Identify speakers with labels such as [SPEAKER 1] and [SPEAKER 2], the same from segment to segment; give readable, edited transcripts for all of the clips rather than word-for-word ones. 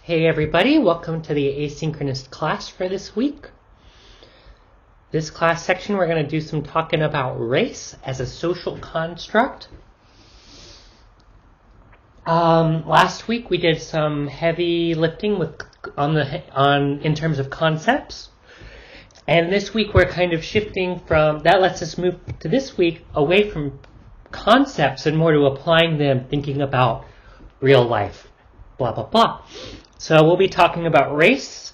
[SPEAKER 1] Hey everybody, welcome to the asynchronous class for this week. This class section we're going to do some talking about race as a social construct. Last week we did some heavy lifting in terms of concepts. And this week we're kind of shifting from, that lets us move to this week away from concepts and more to applying them, thinking about real life, blah, blah, blah. So we'll be talking about race,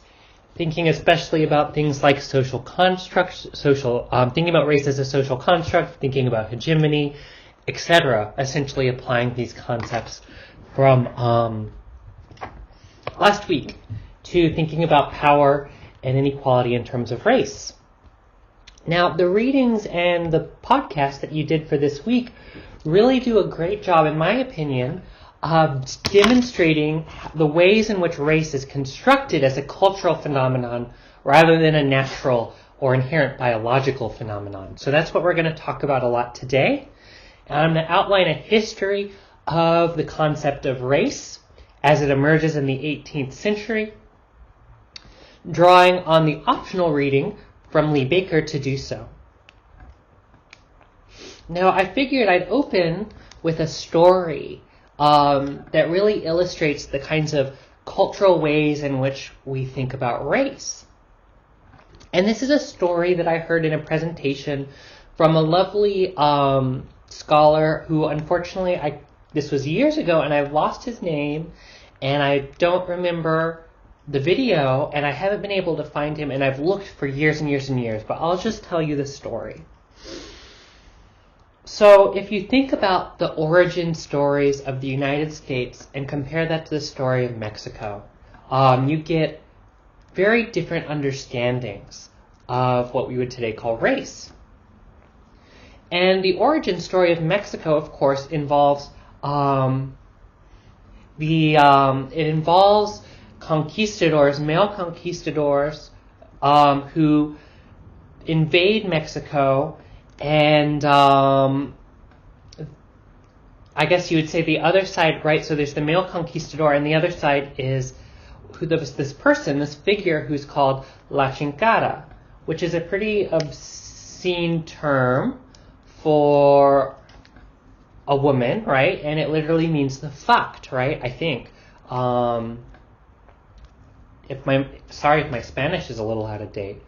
[SPEAKER 1] thinking especially about things like social constructs, thinking about race as a social construct, thinking about hegemony, etc. Essentially applying these concepts from last week to thinking about power and inequality in terms of race. Now, the readings and the podcast that you did for this week really do a great job, in my opinion, of demonstrating the ways in which race is constructed as a cultural phenomenon rather than a natural or inherent biological phenomenon. So that's what we're going to talk about a lot today. And I'm going to outline a history of the concept of race as it emerges in the 18th century, drawing on the optional reading from Lee Baker to do so. Now, I figured I'd open with a story that really illustrates the kinds of cultural ways in which we think about race. And this is a story that I heard in a presentation from a lovely scholar who, unfortunately, this was years ago, and I've lost his name, and I don't remember the video, and I haven't been able to find him, and I've looked for years and years and years, but I'll just tell you the story. So if you think about the origin stories of the United States and compare that to the story of Mexico, you get very different understandings of what we would today call race. And the origin story of Mexico, of course, involves conquistadors, male conquistadors, who invade Mexico. And I guess you would say the other side, right? So there's the male conquistador, and the other side is this figure who's called La Chinkara, which is a pretty obscene term for a woman, right? And it literally means the fucked, right? I think. If my Spanish is a little out of date.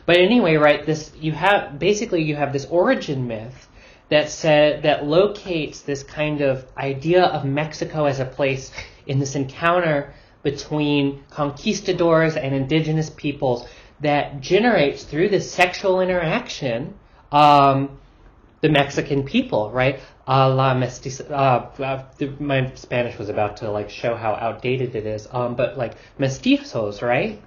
[SPEAKER 1] But anyway, right, you have this origin myth that locates this kind of idea of Mexico as a place in this encounter between conquistadors and indigenous peoples that generates through this sexual interaction the Mexican people, right? La mestiza. My Spanish was about to show how outdated it is, but mestizos, right?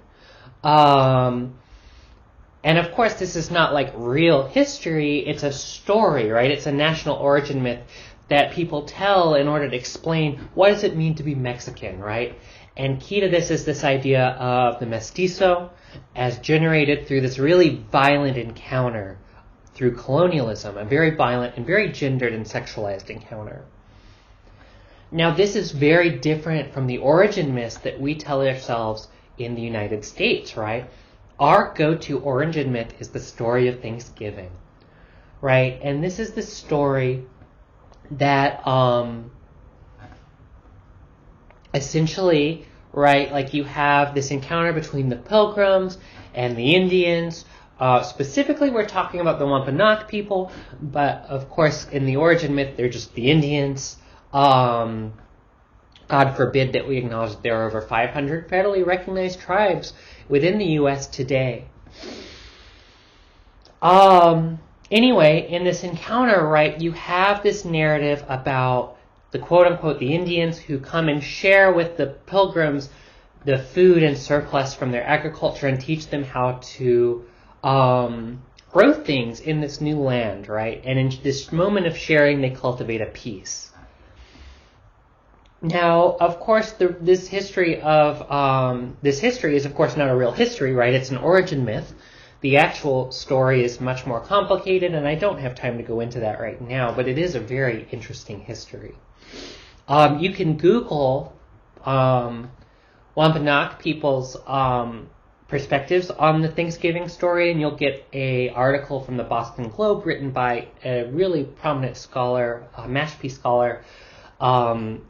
[SPEAKER 1] And of course, this is not real history, it's a story, right? It's a national origin myth that people tell in order to explain what does it mean to be Mexican, right? And key to this is this idea of the mestizo as generated through this really violent encounter through colonialism, a very violent and very gendered and sexualized encounter. Now, this is very different from the origin myths that we tell ourselves in the United States, right? Our go-to origin myth is the story of Thanksgiving, right? And this is the story that essentially, right, you have this encounter between the Pilgrims and the Indians. Specifically, we're talking about the Wampanoag people, but of course, in the origin myth, they're just the Indians. God forbid that we acknowledge that there are over 500 federally recognized tribes within the U.S. today. Anyway, in this encounter, right, you have this narrative about the quote-unquote the Indians who come and share with the Pilgrims the food and surplus from their agriculture and teach them how to grow things in this new land, right? And in this moment of sharing, they cultivate a peace. Now, of course, this history is, of course, not a real history, right? It's an origin myth. The actual story is much more complicated, and I don't have time to go into that right now, but it is a very interesting history. You can Google Wampanoag people's perspectives on the Thanksgiving story, and you'll get a article from the Boston Globe written by a really prominent scholar, a Mashpee scholar,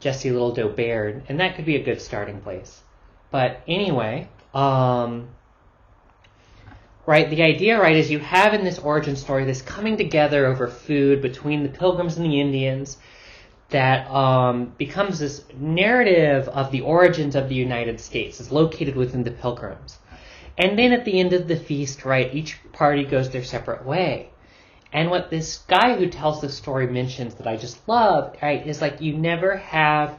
[SPEAKER 1] Jesse Littledoe Baird, and that could be a good starting place. But anyway, right, the idea, right, is you have in this origin story this coming together over food between the Pilgrims and the Indians that becomes this narrative of the origins of the United States. It's located within the Pilgrims. And then at the end of the feast, right, each party goes their separate way. And what this guy who tells the story mentions that I just love, right, is like you never have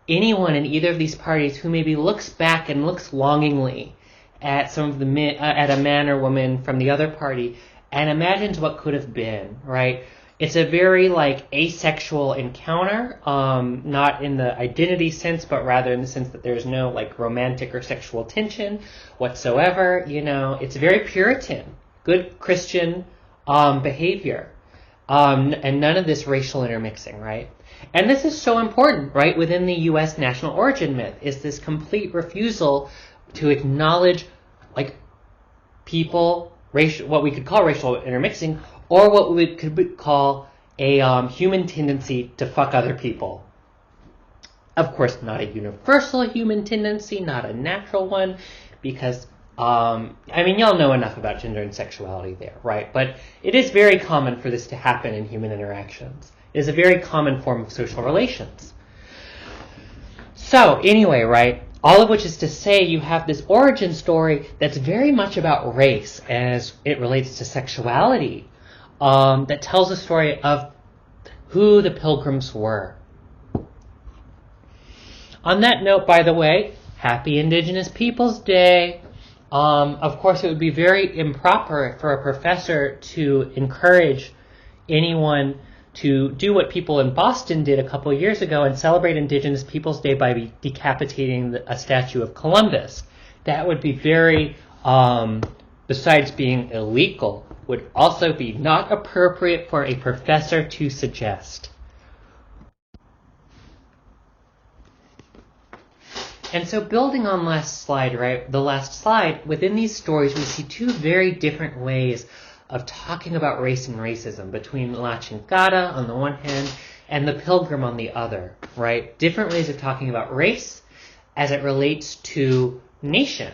[SPEAKER 1] anyone in either of these parties who maybe looks back and looks longingly at some of the at a man or woman from the other party and imagines what could have been, right? It's a very like asexual encounter, not in the identity sense, but rather in the sense that there's no like romantic or sexual tension whatsoever. You know, it's very Puritan, good Christian behavior, and none of this racial intermixing, right? And this is so important, right? Within the U.S. national origin myth is this complete refusal to acknowledge like people, racial, what we could call racial intermixing, or what we could call a human tendency to fuck other people. Of course, not a universal human tendency, not a natural one, because, I mean, y'all know enough about gender and sexuality there, right? But it is very common for this to happen in human interactions. It is a very common form of social relations. So, anyway, right, all of which is to say you have this origin story that's very much about race as it relates to sexuality. That tells a story of who the Pilgrims were. On that note, by the way, happy Indigenous Peoples Day. Of course, it would be very improper for a professor to encourage anyone to do what people in Boston did a couple years ago and celebrate Indigenous Peoples Day by decapitating a statue of Columbus. That would be very, besides being illegal, would also be not appropriate for a professor to suggest. And so building on last slide, right, the last slide, within these stories we see two very different ways of talking about race and racism between La Chingada on the one hand and the Pilgrim on the other, right? Different ways of talking about race as it relates to nation.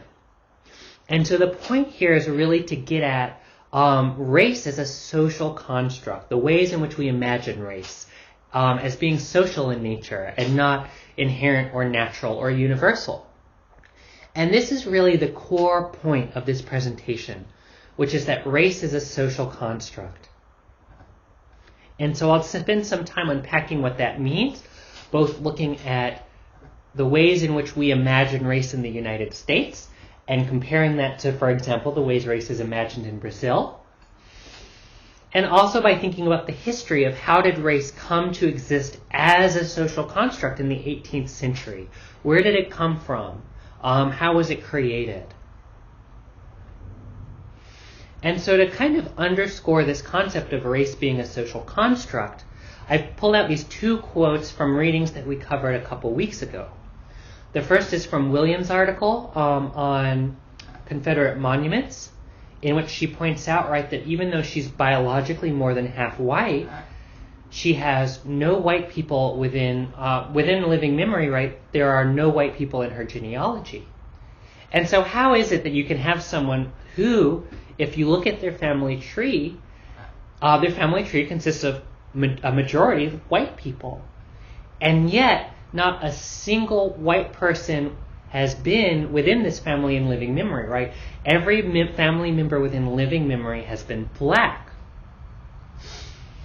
[SPEAKER 1] And so the point here is really to get at race as a social construct, the ways in which we imagine race as being social in nature and not inherent or natural or universal. And this is really the core point of this presentation, which is that race is a social construct. And so I'll spend some time unpacking what that means, both looking at the ways in which we imagine race in the United States and comparing that to, for example, the ways race is imagined in Brazil. And also by thinking about the history of how did race come to exist as a social construct in the 18th century? Where did it come from? How was it created? And so to kind of underscore this concept of race being a social construct, I've pulled out these two quotes from readings that we covered a couple weeks ago. The first is from Williams' article on Confederate monuments, in which she points out, right, that even though she's biologically more than half white, she has no white people within living memory, right? There are no white people in her genealogy. And so how is it that you can have someone who, if you look at their family tree consists of a majority of white people, and yet not a single white person has been within this family in living memory, right? Every family member within living memory has been black.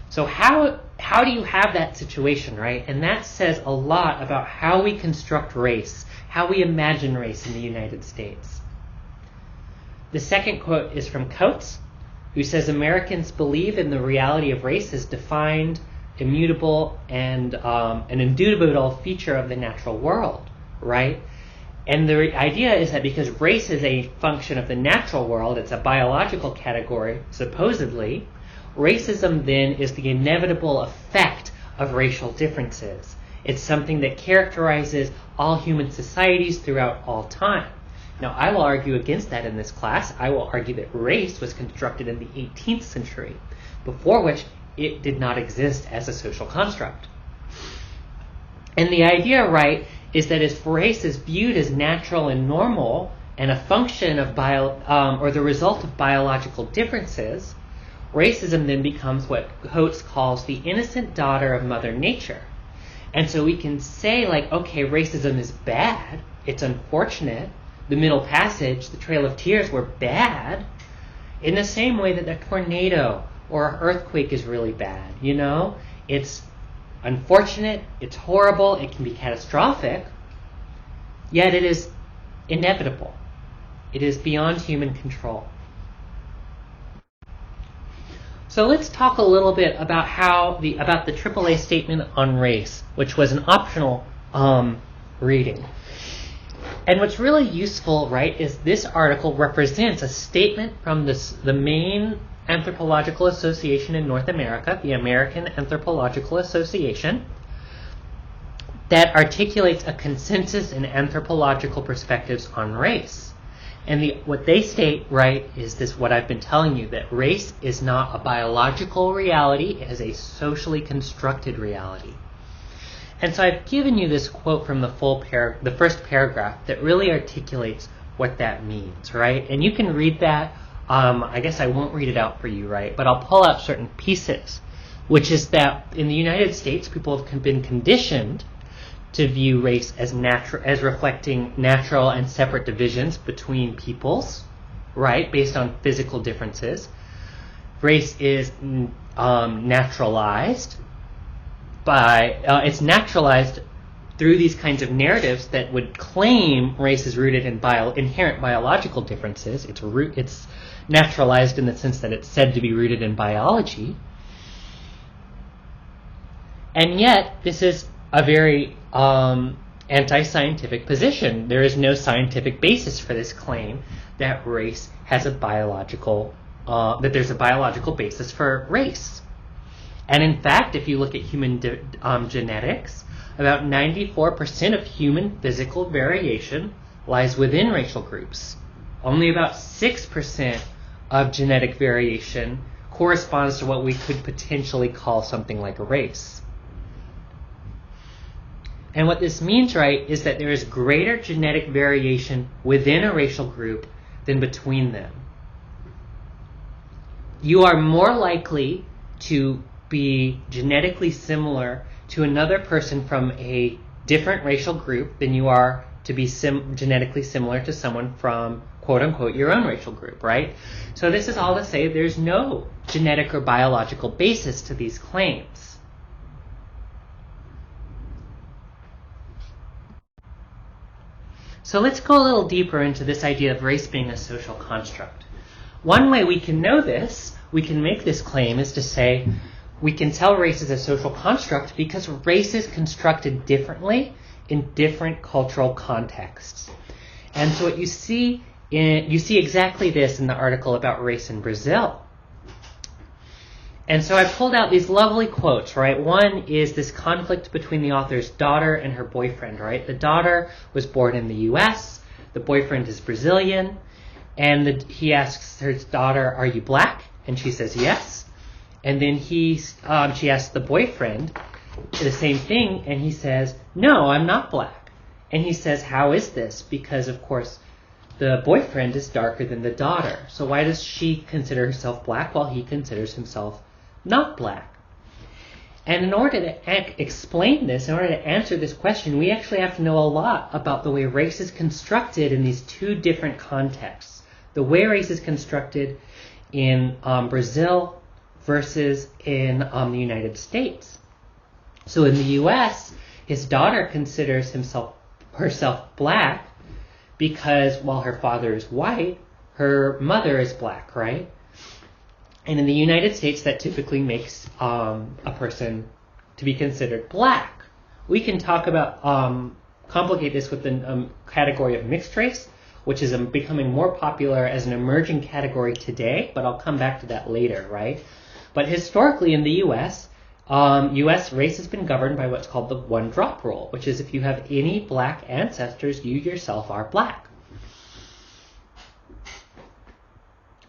[SPEAKER 1] So how do you have that situation, right? And that says a lot about how we construct race, how we imagine race in the United States. The second quote is from Coates, who says Americans believe in the reality of race as defined, immutable, and an indubitable feature of the natural world, right? And the idea is that because race is a function of the natural world, it's a biological category, supposedly, racism then is the inevitable effect of racial differences. It's something that characterizes all human societies throughout all time. Now, I will argue against that in this class. I will argue that race was constructed in the 18th century, before which it did not exist as a social construct. And the idea, right, is that if race is viewed as natural and normal and a function of or the result of biological differences, racism then becomes what Coates calls the innocent daughter of Mother Nature. And so we can say, like, okay, racism is bad, it's unfortunate, the Middle Passage, the Trail of Tears were bad, in the same way that a tornado or an earthquake is really bad, you know? It's unfortunate, it's horrible, it can be catastrophic, yet it is inevitable. It is beyond human control. So let's talk a little bit about about the AAA statement on race, which was an optional reading. And what's really useful, right, is this article represents a statement from the main anthropological association in North America, the American Anthropological Association, that articulates a consensus in anthropological perspectives on race. And what they state, right, is this, what I've been telling you, that race is not a biological reality, it is a socially constructed reality. And so I've given you this quote from the first paragraph that really articulates what that means, right? And you can read that. I guess I won't read it out for you, right? But I'll pull out certain pieces, which is that in the United States, people have been conditioned to view race as reflecting natural and separate divisions between peoples, right, based on physical differences. Race is naturalized it's naturalized through these kinds of narratives that would claim race is rooted in inherent biological differences. It's naturalized in the sense that it's said to be rooted in biology. And yet, this is a very anti-scientific position. There is no scientific basis for this claim that race has that there's a biological basis for race. And in fact, if you look at human genetics, about 94% of human physical variation lies within racial groups. Only about 6% of genetic variation corresponds to what we could potentially call something like a race. And what this means, right, is that there is greater genetic variation within a racial group than between them. You are more likely to be genetically similar to another person from a different racial group than you are to be genetically similar to someone from, quote-unquote, your own racial group, right? So this is all to say there's no genetic or biological basis to these claims. So let's go a little deeper into this idea of race being a social construct. One way we can know this, we can make this claim, is to say we can tell race is a social construct because race is constructed differently in different cultural contexts. And so what you see exactly this in the article about race in Brazil. And so I pulled out these lovely quotes, right? One is this conflict between the author's daughter and her boyfriend, right? The daughter was born in the U.S., the boyfriend is Brazilian, and he asks her daughter, "Are you black?" And she says yes. And then she asks the boyfriend the same thing, and he says, "No, I'm not black." And he says, "How is this?" Because, of course, the boyfriend is darker than the daughter. So why does she consider herself black while he considers himself not black? And in order to explain this, in order to answer this question, we actually have to know a lot about the way race is constructed in these two different contexts. The way race is constructed in Brazil versus in the United States. So in the U.S., his daughter considers herself black because while her father is white, her mother is black, right? And in the United States, that typically makes a person to be considered black. We can talk about, complicate this with the category of mixed race, which is becoming more popular as an emerging category today, but I'll come back to that later, right? But historically in the U.S., U.S. race has been governed by what's called the one-drop rule, which is if you have any black ancestors, you yourself are black.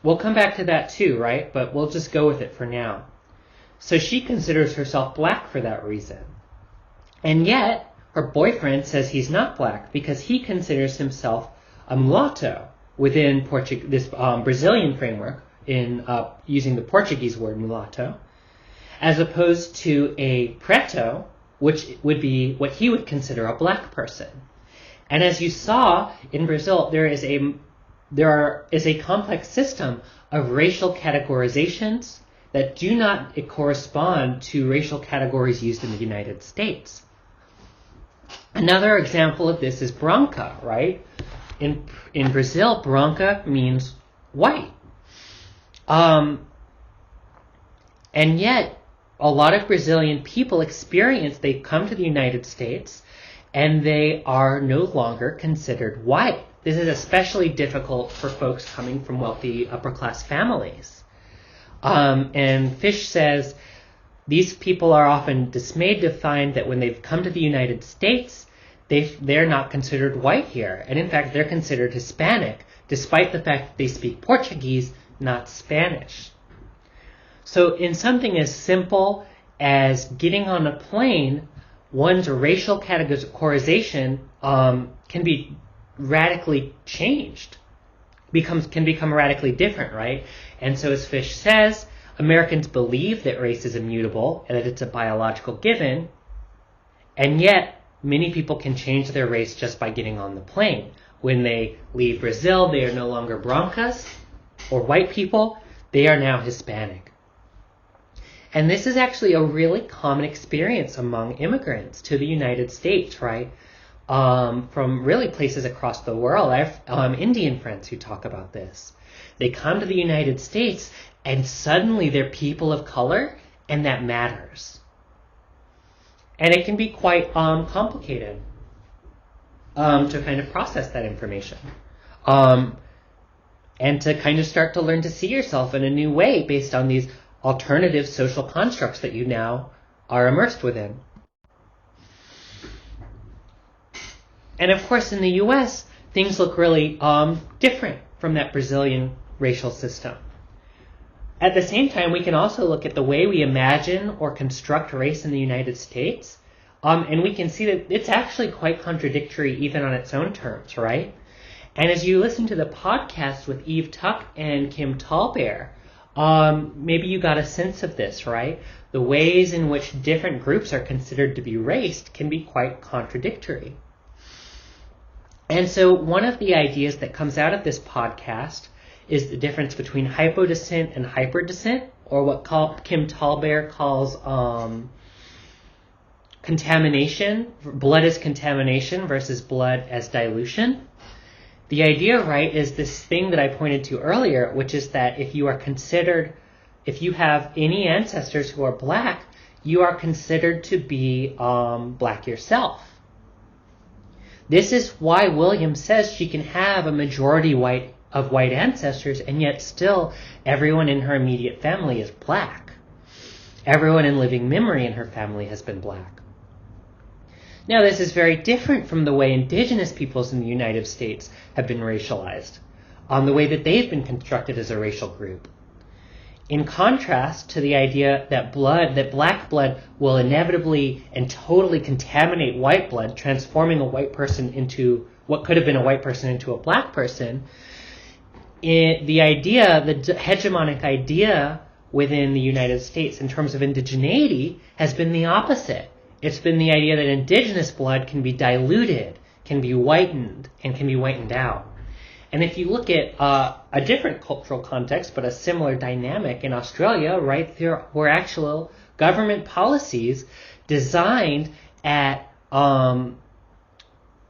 [SPEAKER 1] We'll come back to that too, right? But we'll just go with it for now. So she considers herself black for that reason. And yet, her boyfriend says he's not black because he considers himself a mulatto within this Brazilian framework in using the Portuguese word mulatto, as opposed to a preto, which would be what he would consider a black person. And as you saw, in Brazil, there is a complex system of racial categorizations that do not correspond to racial categories used in the United States. Another example of this is branca, right? In Brazil, branca means white. And yet, a lot of Brazilian people they come to the United States and they are no longer considered white. This is especially difficult for folks coming from wealthy upper-class families. And Fish says these people are often dismayed to find that when they've come to the United States, they're not considered white here. And in fact, they're considered Hispanic, despite the fact that they speak Portuguese, not Spanish. So in something as simple as getting on a plane, one's racial categorization can be radically changed, can become radically different, right? And so as Fish says, Americans believe that race is immutable and that it's a biological given, and yet many people can change their race just by getting on the plane. When they leave Brazil, they are no longer brancas or white people, they are now Hispanic. And this is actually a really common experience among immigrants to the United States, right? From really places across the world. I have Indian friends who talk about this. They come to the United States and suddenly they're people of color, and that matters. And it can be quite complicated to kind of process that information. And to kind of start to learn to see yourself in a new way based on these alternative social constructs that you now are immersed within. And of course, in the U.S., things look really different from that Brazilian racial system. At the same time, we can also look at the way we imagine or construct race in the United States, and we can see that it's actually quite contradictory even on its own terms, right? And as you listen to the podcast with Eve Tuck and Kim Tallbear, maybe you got a sense of this, right? The ways in which different groups are considered to be raced can be quite contradictory. And so one of the ideas that comes out of this podcast is the difference between hypodescent and hyperdescent, or what Kim Tallbear calls contamination, blood as contamination versus blood as dilution. The idea, right, is this thing that I pointed to earlier, which is that if you have any ancestors who are black, you are considered to be black yourself. This is why William says she can have a majority of white ancestors, and yet still everyone in her immediate family is black. Everyone in living memory in her family has been black. Now, this is very different from the way indigenous peoples in the United States have been racialized, on the way that they've been constructed as a racial group. In contrast to the idea that black blood will inevitably and totally contaminate white blood, transforming a white person into what could have been a white person into a black person, the hegemonic idea within the United States in terms of indigeneity has been the opposite. It's been the idea that indigenous blood can be diluted, can be whitened, and can be whitened out. And if you look at a different cultural context, but a similar dynamic in Australia, right, there were actual government policies designed at,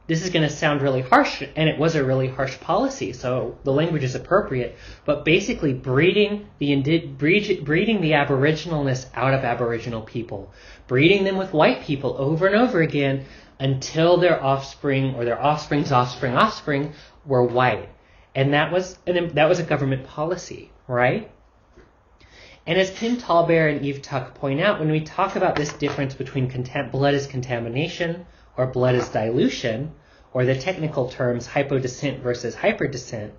[SPEAKER 1] this is going to sound really harsh, and it was a really harsh policy, so the language is appropriate, but basically breeding the Aboriginalness out of Aboriginal people, breeding them with white people over and over again until their offspring or their offspring's offspring were white. And that was a government policy, right? And as Tim Tallbear and Eve Tuck point out, when we talk about this difference between blood as contamination or blood as dilution, or the technical terms hypodescent versus hyperdescent,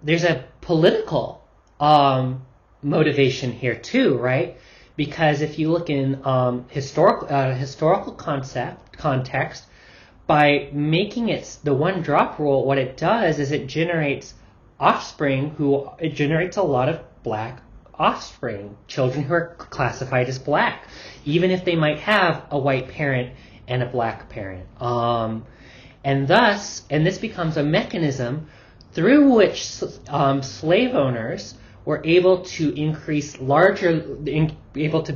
[SPEAKER 1] there's a political motivation here too, right? Because if you look in historical context, by making it the one drop rule, what it does is it generates offspring it generates a lot of black offspring, children who are classified as black, even if they might have a white parent and a black parent. And this becomes a mechanism through which slave owners were able to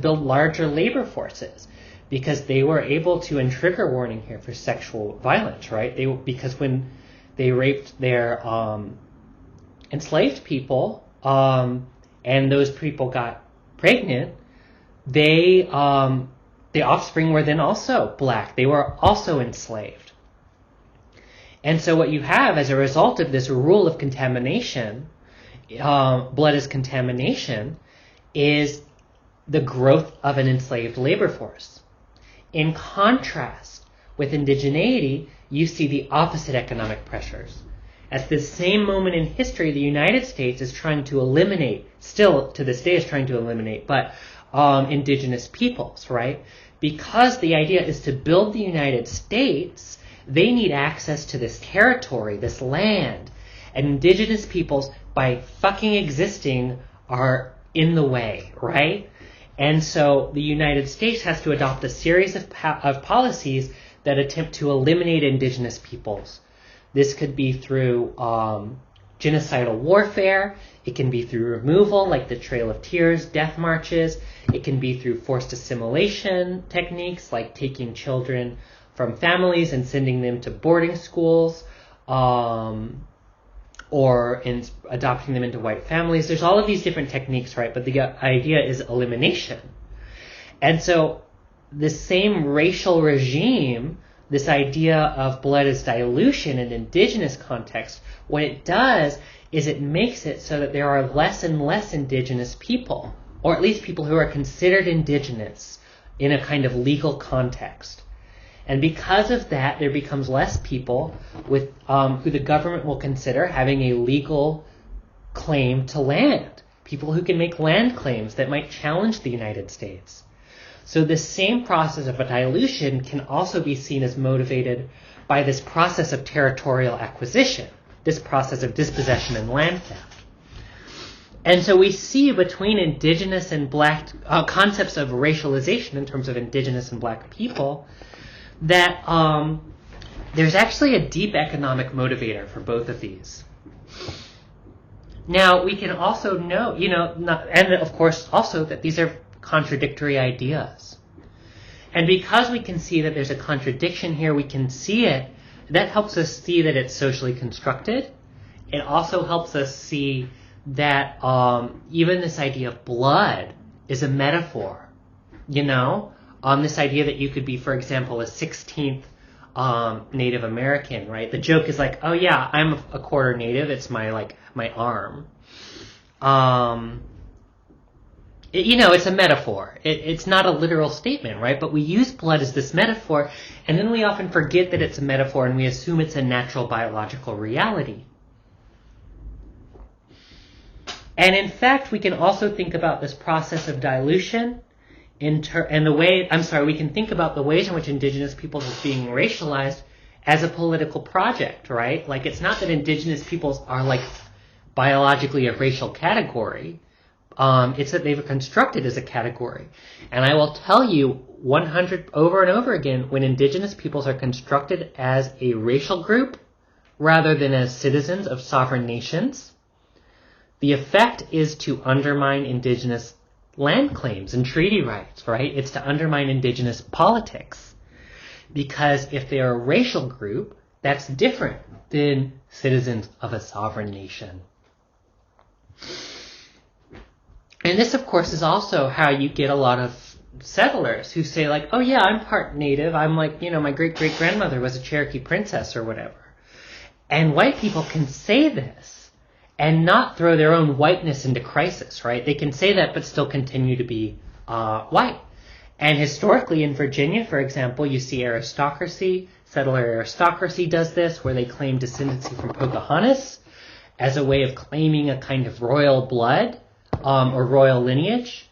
[SPEAKER 1] build larger labor forces, because they were able to, and trigger warning here for sexual violence, right? Because when they raped their enslaved people, and those people got pregnant, the offspring were then also black. They were also enslaved. And so what you have as a result of this rule of contamination, blood as contamination, is the growth of an enslaved labor force. In contrast, with indigeneity, you see the opposite economic pressures. At the same moment in history, the United States is trying to eliminate, still to this day is trying to eliminate, but indigenous peoples, right? Because the idea is to build the United States, they need access to this territory, this land. And indigenous peoples, by fucking existing, are in the way, right? And so the United States has to adopt a series of policies that attempt to eliminate indigenous peoples. This could be through genocidal warfare. It can be through removal, like the Trail of Tears, death marches. It can be through forced assimilation techniques, like taking children from families and sending them to boarding schools, or in adopting them into white families. There's all of these different techniques, right? But the idea is elimination. And so this same racial regime, this idea of blood as dilution in indigenous context, what it does is it makes it so that there are less and less indigenous people, or at least people who are considered indigenous in a kind of legal context. And because of that, there becomes less people with who the government will consider having a legal claim to land. People who can make land claims that might challenge the United States. So the same process of a dilution can also be seen as motivated by this process of territorial acquisition, this process of dispossession and land theft. And so we see between indigenous and black concepts of racialization in terms of indigenous and black people that there's actually a deep economic motivator for both of these. Now, we can also know, and of course also that these are contradictory ideas. And because we can see that there's a contradiction here, we can see it, that helps us see that it's socially constructed. It also helps us see that even this idea of blood is a metaphor, this idea that you could be, for example, a 16th Native American, right? The joke is like, oh yeah, I'm a quarter Native, it's my arm. It's a metaphor. It's not a literal statement, right? But we use blood as this metaphor, and then we often forget that it's a metaphor and we assume it's a natural biological reality. And in fact, we can also think about this process of dilution we can think about the ways in which indigenous peoples is being racialized as a political project, right? Like, it's not that indigenous peoples are biologically a racial category. It's that they've constructed as a category. And I will tell you over and over again, when indigenous peoples are constructed as a racial group rather than as citizens of sovereign nations, the effect is to undermine indigenous land claims and treaty rights, right? It's to undermine indigenous politics. Because if they're a racial group, that's different than citizens of a sovereign nation. And this, of course, is also how you get a lot of settlers who say, oh yeah, I'm part Native. I'm my great-great-grandmother was a Cherokee princess or whatever. And white people can say this and not throw their own whiteness into crisis, right? They can say that but still continue to be white. And historically in Virginia, for example, you see aristocracy, settler aristocracy does this, where they claim descendancy from Pocahontas as a way of claiming a kind of royal blood or royal lineage.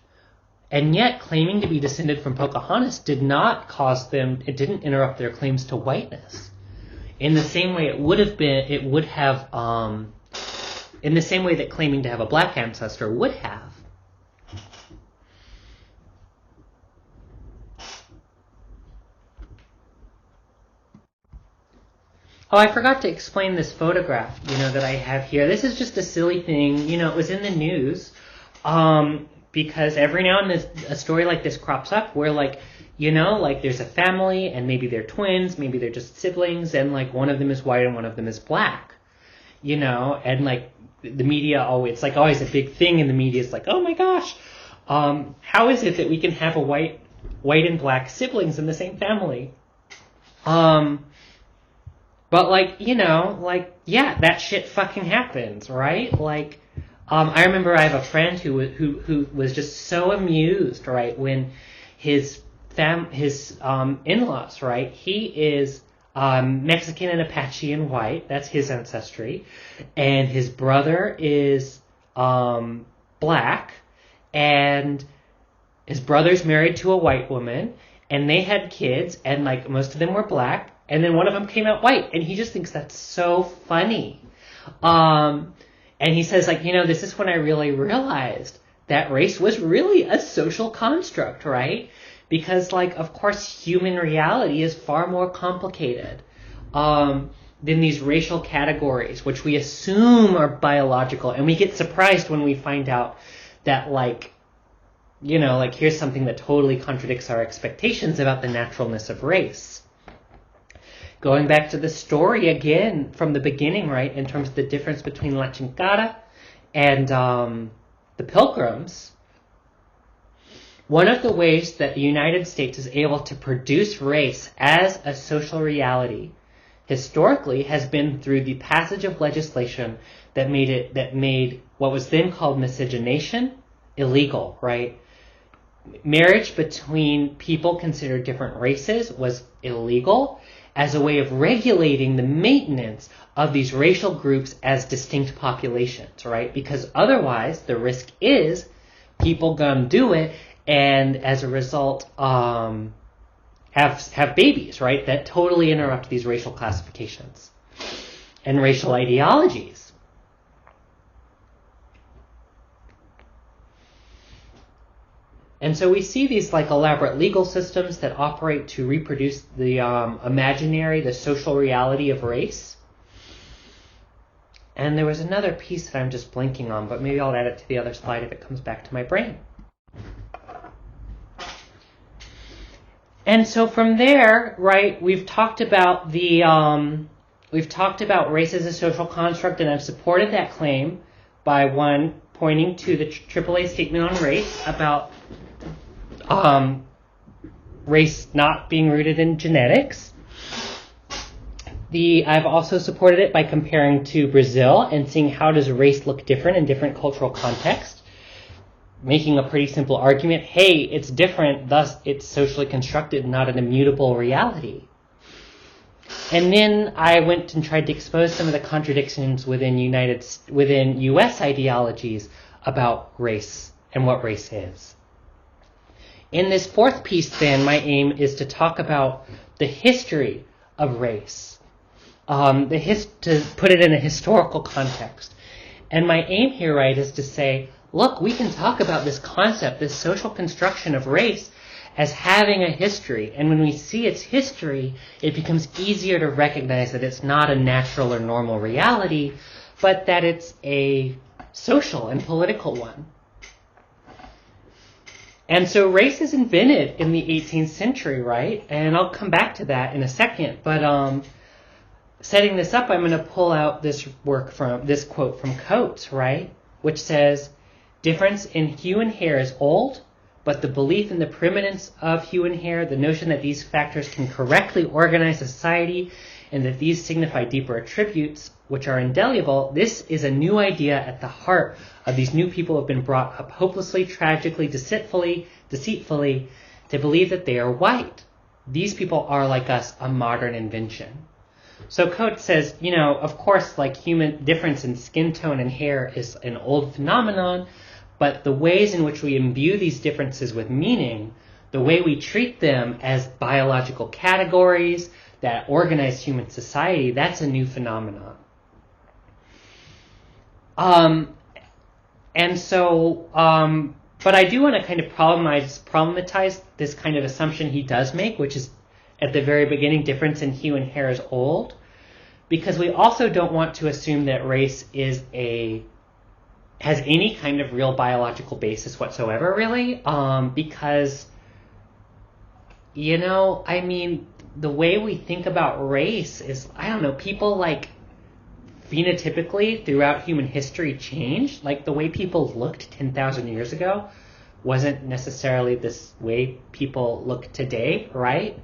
[SPEAKER 1] And yet claiming to be descended from Pocahontas did not cause them, it didn't interrupt their claims to whiteness. In the same way in the same way that claiming to have a black ancestor would have. Oh, I forgot to explain this photograph, that I have here. This is just a silly thing. It was in the news because every now and then a story like this crops up where, there's a family and maybe they're twins, maybe they're just siblings, and, one of them is white and one of them is black, and, the media always, it's, always a big thing in the media. It's like, oh, my gosh, how is it that we can have a white and black siblings in the same family? But, yeah, that shit fucking happens, right? I remember I have a friend who was just so amused, right, when his in-laws, right, he is Mexican and Apache and white, that's his ancestry, and his brother is black, and his brother's married to a white woman, and they had kids, and, most of them were black, and then one of them came out white, and he just thinks that's so funny. And he says, this is when I really realized that race was really a social construct, right? Because, of course, human reality is far more complicated than these racial categories, which we assume are biological, and we get surprised when we find out that, here's something that totally contradicts our expectations about the naturalness of race. Going back to the story again from the beginning, right, in terms of the difference between La Chinkara and the Pilgrims, one of the ways that the United States is able to produce race as a social reality historically has been through the passage of legislation that made what was then called miscegenation illegal, right? Marriage between people considered different races was illegal as a way of regulating the maintenance of these racial groups as distinct populations, right? Because otherwise, the risk is people gonna do it, and as a result, have babies, right? That totally interrupt these racial classifications and racial ideologies. And so we see these elaborate legal systems that operate to reproduce the the social reality of race. And there was another piece that I'm just blanking on, but maybe I'll add it to the other slide if it comes back to my brain. And so from there, right, we've talked about race as a social construct, and I've supported that claim by pointing to the AAA statement on race about race not being rooted in genetics. I've also supported it by comparing to Brazil and seeing how does race look different in different cultural contexts, making a pretty simple argument. Hey, it's different, thus it's socially constructed, not an immutable reality. And then I went and tried to expose some of the contradictions within U.S. ideologies about race and what race is. In this fourth piece, then, my aim is to talk about the history of race, to put it in a historical context. And my aim here, right, is to say, look, we can talk about this concept, this social construction of race, as having a history. And when we see its history, it becomes easier to recognize that it's not a natural or normal reality, but that it's a social and political one. And so race is invented in the 18th century, right? And I'll come back to that in a second. But setting this up, I'm going to pull out this quote from Coates, right? Which says, difference in hue and hair is old, but the belief in the preeminence of hue and hair, the notion that these factors can correctly organize society and that these signify deeper attributes which are indelible, this is a new idea at the heart of these new people who have been brought up hopelessly, tragically, deceitfully to believe that they are white. These people are, like us, a modern invention. So Coates says, of course, like human difference in skin tone and hair is an old phenomenon, but the ways in which we imbue these differences with meaning, the way we treat them as biological categories that organize human society, that's a new phenomenon. But I do want to kind of problematize this kind of assumption he does make, which is at the very beginning, difference in hue and hair is old, because we also don't want to assume that race has any kind of real biological basis whatsoever, really, because, the way we think about race is, people phenotypically throughout human history changed. Like the way people looked 10,000 years ago wasn't necessarily this way people look today, right?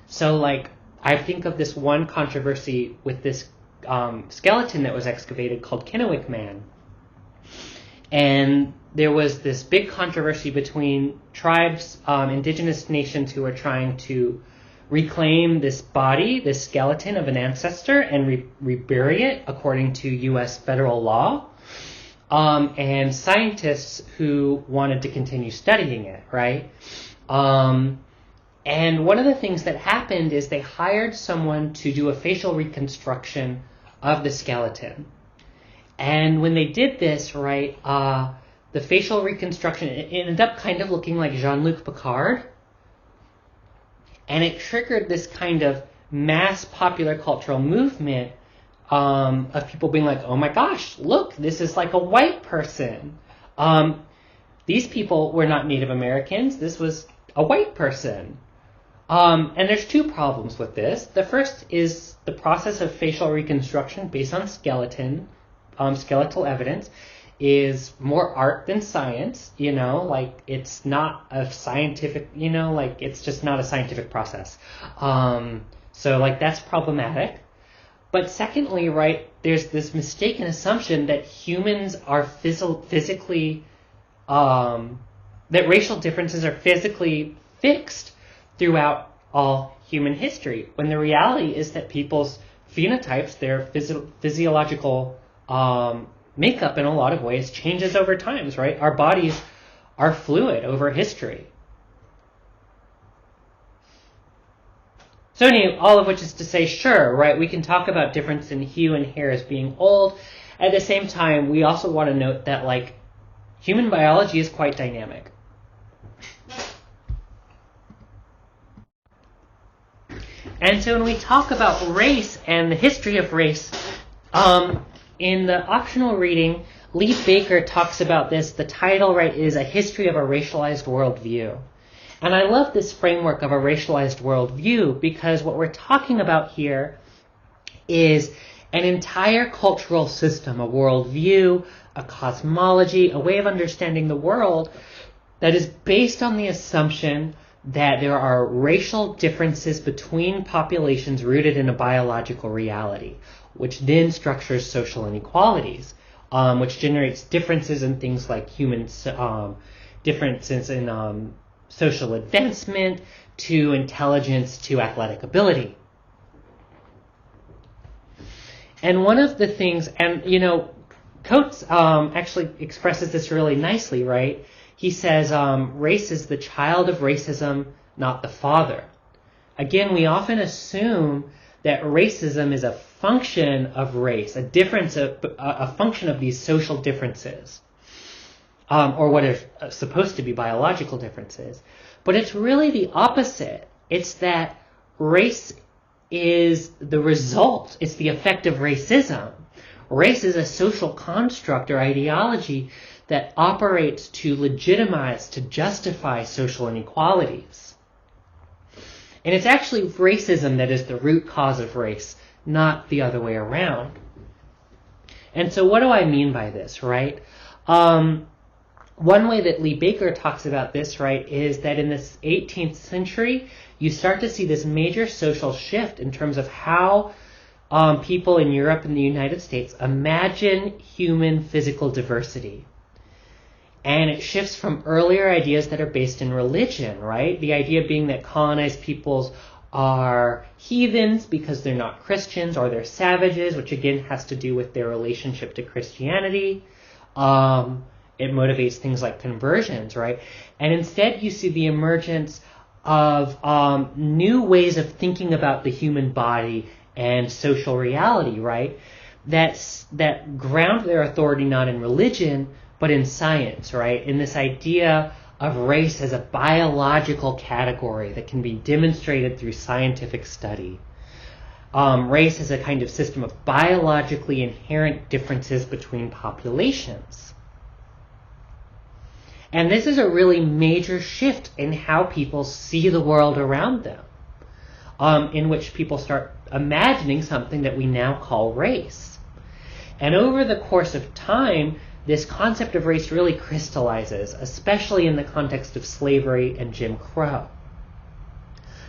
[SPEAKER 1] So I think of this one controversy with this skeleton that was excavated called Kennewick Man. And there was this big controversy between tribes, indigenous nations who were trying to reclaim this body, this skeleton of an ancestor, and rebury it according to U.S. federal law, and scientists who wanted to continue studying it, right? And one of the things that happened is they hired someone to do a facial reconstruction of the skeleton. And when they did this, right, the facial reconstruction, it ended up kind of looking like Jean-Luc Picard. And it triggered this kind of mass popular cultural movement of people being like, oh my gosh, look, this is like a white person. These people were not Native Americans. This was a white person. And there's two problems with this. The first is the process of facial reconstruction based on skeletal evidence is more art than science, it's not a scientific, it's just not a scientific process. So that's problematic. But secondly, right, there's this mistaken assumption that humans are physically, that racial differences are physically fixed throughout all human history, when the reality is that people's phenotypes, their physiological makeup in a lot of ways changes over time, right? Our bodies are fluid over history. So anyway, all of which is to say, sure, right, we can talk about difference in hue and hair as being old. At the same time, we also want to note that, human biology is quite dynamic. And so when we talk about race and the history of race, in the optional reading, Lee Baker talks about this. The title, right, is A History of a Racialized Worldview. And I love this framework of a racialized worldview because what we're talking about here is an entire cultural system, a worldview, a cosmology, a way of understanding the world that is based on the assumption that there are racial differences between populations rooted in a biological reality, which then structures social inequalities, which generates differences in things like differences in social advancement, to intelligence, to athletic ability. And one of the things, and Coates actually expresses this really nicely, right? He says, race is the child of racism, not the father. Again, we often assume that racism is a function of race, a function of these social differences, or what are supposed to be biological differences. But it's really the opposite. It's that race is the result. It's the effect of racism. Race is a social construct or ideology that operates to legitimize, to justify social inequalities. And it's actually racism that is the root cause of race, not the other way around. And so what do I mean by this, right? One way that Lee Baker talks about this, right, is that in this 18th century, you start to see this major social shift in terms of how people in Europe and the United States imagine human physical diversity. And it shifts from earlier ideas that are based in religion, right? The idea being that colonized peoples are heathens because they're not Christians, or they're savages, which again has to do with their relationship to Christianity. It motivates things like conversions, right? And instead you see the emergence of new ways of thinking about the human body and social reality, right? That ground their authority not in religion, but in science, right? In this idea of race as a biological category that can be demonstrated through scientific study. Race as a kind of system of biologically inherent differences between populations. And this is a really major shift in how people see the world around them, in which people start imagining something that we now call race. And over the course of time, this concept of race really crystallizes, especially in the context of slavery and Jim Crow.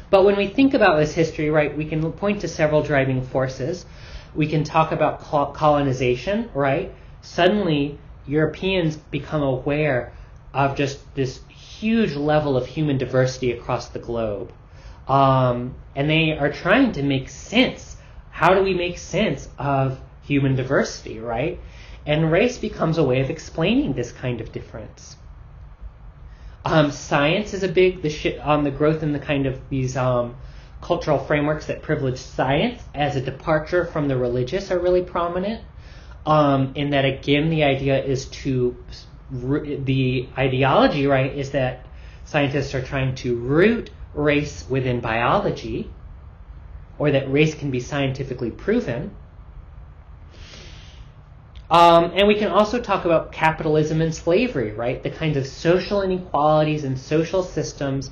[SPEAKER 1] But when we think about this history, right, we can point to several driving forces. We can talk about colonization, right? Suddenly, Europeans become aware of just this huge level of human diversity across the globe. And they are trying to make sense. How do we make sense of human diversity, right? And race becomes a way of explaining this kind of difference. Science is a big, the growth in the kind of these cultural frameworks that privilege science as a departure from the religious are really prominent. In that, again, the idea is the ideology, right, is that scientists are trying to root race within biology, or that race can be scientifically proven. And we can also talk about capitalism and slavery, right? The kinds of social inequalities and social systems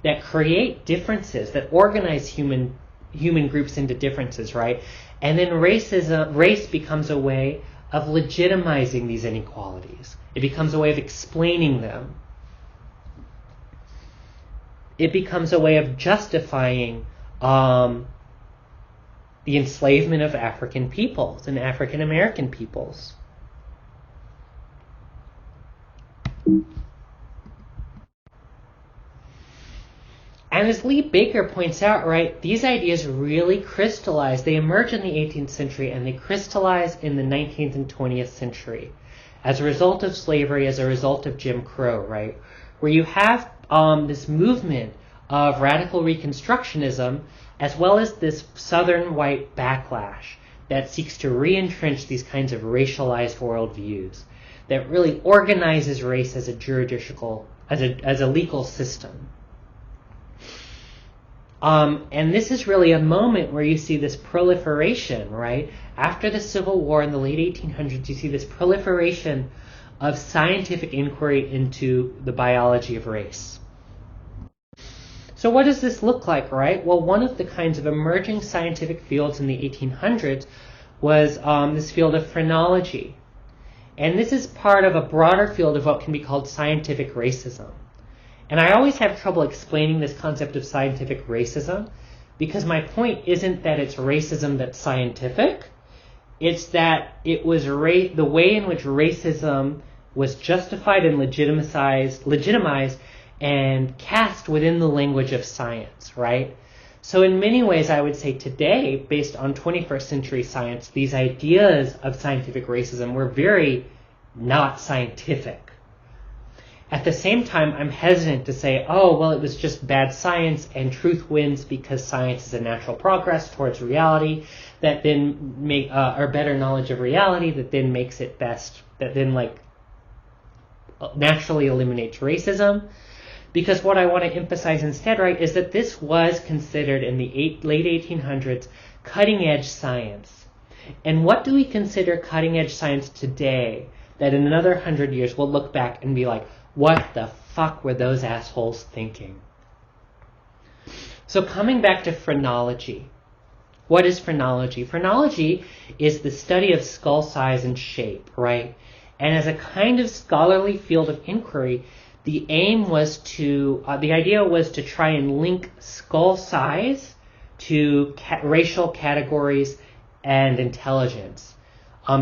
[SPEAKER 1] that create differences, that organize human groups into differences, right? And then race becomes a way of legitimizing these inequalities. It becomes a way of explaining them. It becomes a way of justifying the enslavement of African peoples and African American peoples. And as Lee Baker points out, right, these ideas really crystallize. They emerge in the 18th century and they crystallize in the 19th and 20th century as a result of slavery, as a result of Jim Crow, right, where you have this movement of radical Reconstructionism as well as this Southern white backlash that seeks to re-entrench these kinds of racialized worldviews, that really organizes race as a juridical, as a legal system. And this is really a moment where you see this proliferation, right? After the Civil War in the late 1800s, you see this proliferation of scientific inquiry into the biology of race. So what does this look like, right? Well, one of the kinds of emerging scientific fields in the 1800s was this field of phrenology. And this is part of a broader field of what can be called scientific racism. And I always have trouble explaining this concept of scientific racism because my point isn't that it's racism that's scientific. It's that it was the way in which racism was justified and legitimized and cast within the language of science, right? So in many ways, I would say today, based on 21st century science, these ideas of scientific racism were very not scientific. At the same time, I'm hesitant to say, oh, well, it was just bad science and truth wins because science is a natural progress towards reality that then or better knowledge of reality that then makes it best, that then naturally eliminates racism. Because what I want to emphasize instead, right, is that this was considered in the late 1800s cutting-edge science. And what do we consider cutting-edge science today that in another 100 years we'll look back and be like, what the fuck were those assholes thinking? So coming back to phrenology. What is phrenology? Phrenology is the study of skull size and shape, right? And as a kind of scholarly field of inquiry, the idea was to try and link skull size to racial categories and intelligence.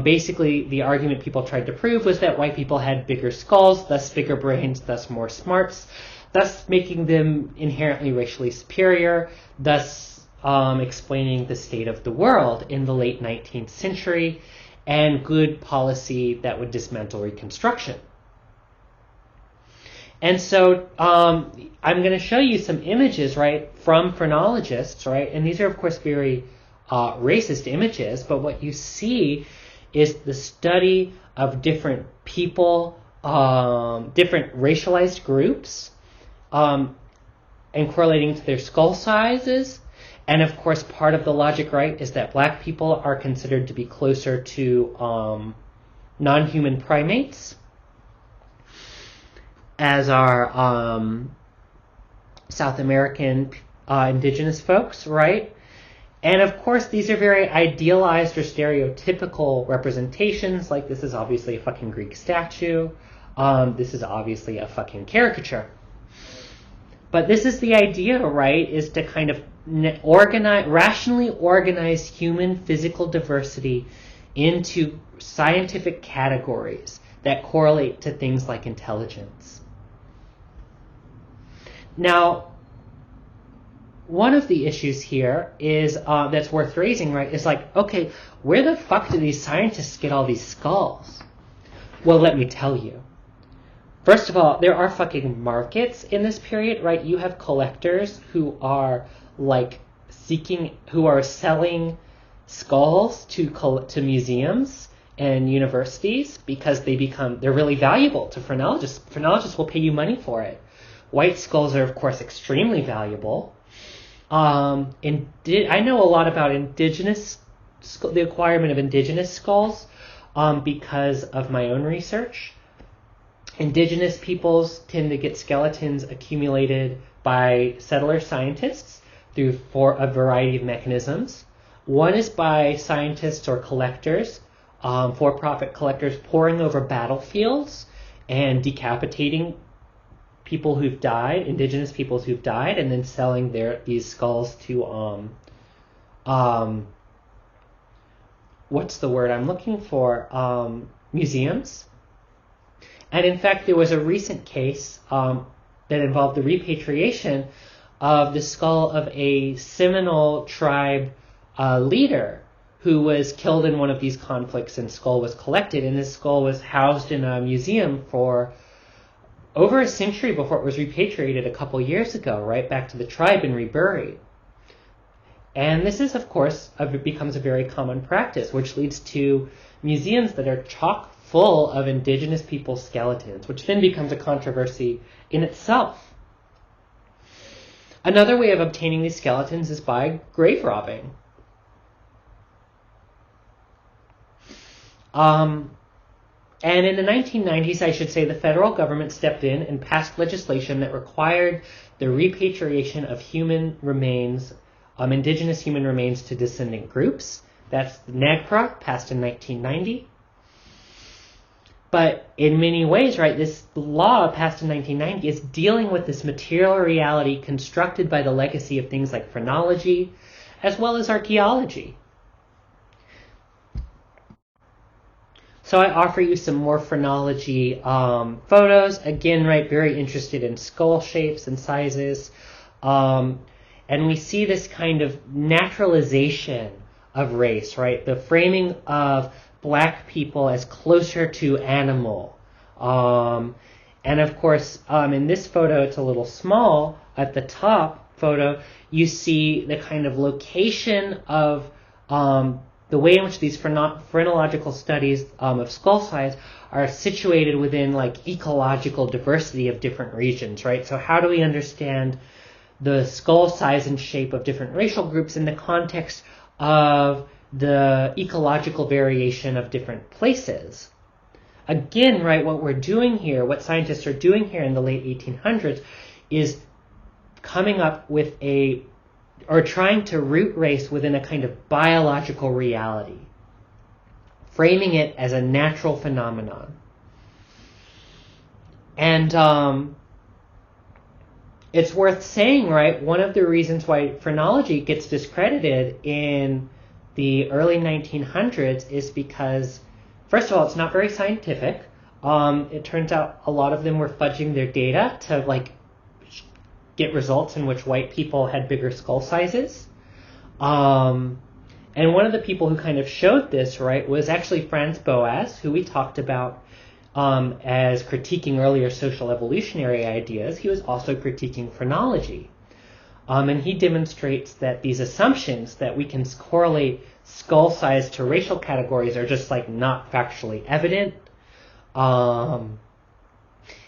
[SPEAKER 1] Basically, the argument people tried to prove was that white people had bigger skulls, thus bigger brains, thus more smarts, thus making them inherently racially superior, thus explaining the state of the world in the late 19th century and good policy that would dismantle Reconstruction. And so I'm going to show you some images, right, from phrenologists, right? And these are, of course, very racist images, but what you see is the study of different people, different racialized groups, and correlating to their skull sizes. And, of course, part of the logic, right, is that black people are considered to be closer to non-human primates, as are South American indigenous folks, right? And of course, these are very idealized or stereotypical representations, like this is obviously a fucking Greek statue. This is obviously a fucking caricature. But this is the idea, right, is to kind of rationally organize human physical diversity into scientific categories that correlate to things like intelligence. Now, one of the issues here is that's worth raising, right, is like, okay, where the fuck do these scientists get all these skulls? Well, let me tell you. First of all, there are fucking markets in this period, right? You have collectors who are like who are selling skulls to museums and universities because they're really valuable to phrenologists. Phrenologists will pay you money for it. White skulls are, of course, extremely valuable. I know a lot about the acquirement of indigenous skulls because of my own research. Indigenous peoples tend to get skeletons accumulated by settler scientists through a variety of mechanisms. One is by scientists or collectors, for-profit collectors, poring over battlefields and decapitating people who've died, indigenous peoples who've died, and then selling these skulls to what's the word I'm looking for? Museums. And in fact, there was a recent case that involved the repatriation of the skull of a Seminole tribe leader who was killed in one of these conflicts, and skull was collected, and his skull was housed in a museum for over a century before it was repatriated a couple years ago, right back to the tribe and reburied. And this is, of course, it becomes a very common practice, which leads to museums that are chock full of indigenous people's skeletons, which then becomes a controversy in itself. Another way of obtaining these skeletons is by grave robbing. And in the 1990s, I should say, the federal government stepped in and passed legislation that required the repatriation of human remains, indigenous human remains to descendant groups. That's the NAGPRA, passed in 1990. But in many ways, right, this law passed in 1990 is dealing with this material reality constructed by the legacy of things like phrenology, as well as archaeology. So I offer you some more phrenology photos. Again, right, very interested in skull shapes and sizes. And we see this kind of naturalization of race, right? The framing of black people as closer to animal. And of course, in this photo, it's a little small. At the top photo, you see the kind of location of the way in which these phrenological studies of skull size are situated within like ecological diversity of different regions, right? So how do we understand the skull size and shape of different racial groups in the context of the ecological variation of different places? Again, right, what we're doing here, what scientists are doing here in the late 1800s is coming up with or trying to root race within a kind of biological reality, framing it as a natural phenomenon. And it's worth saying, right, one of the reasons why phrenology gets discredited in the early 1900s is because, first of all, it's not very scientific. It turns out a lot of them were fudging their data to like get results in which white people had bigger skull sizes. And one of the people who kind of showed this, right, was actually Franz Boas, who we talked about as critiquing earlier social evolutionary ideas. He was also critiquing phrenology. And he demonstrates that these assumptions that we can correlate skull size to racial categories are just like not factually evident.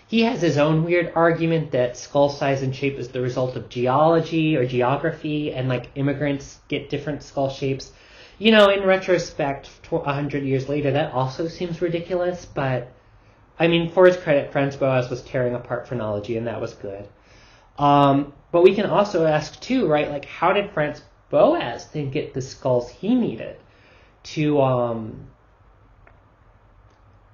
[SPEAKER 1] He has his own weird argument that skull size and shape is the result of geology or geography, and like immigrants get different skull shapes. You know, in retrospect, 100 years later, that also seems ridiculous, but I mean, for his credit, Franz Boas was tearing apart phrenology, and that was good. But we can also ask too, right, like how did Franz Boas then get the skulls he needed to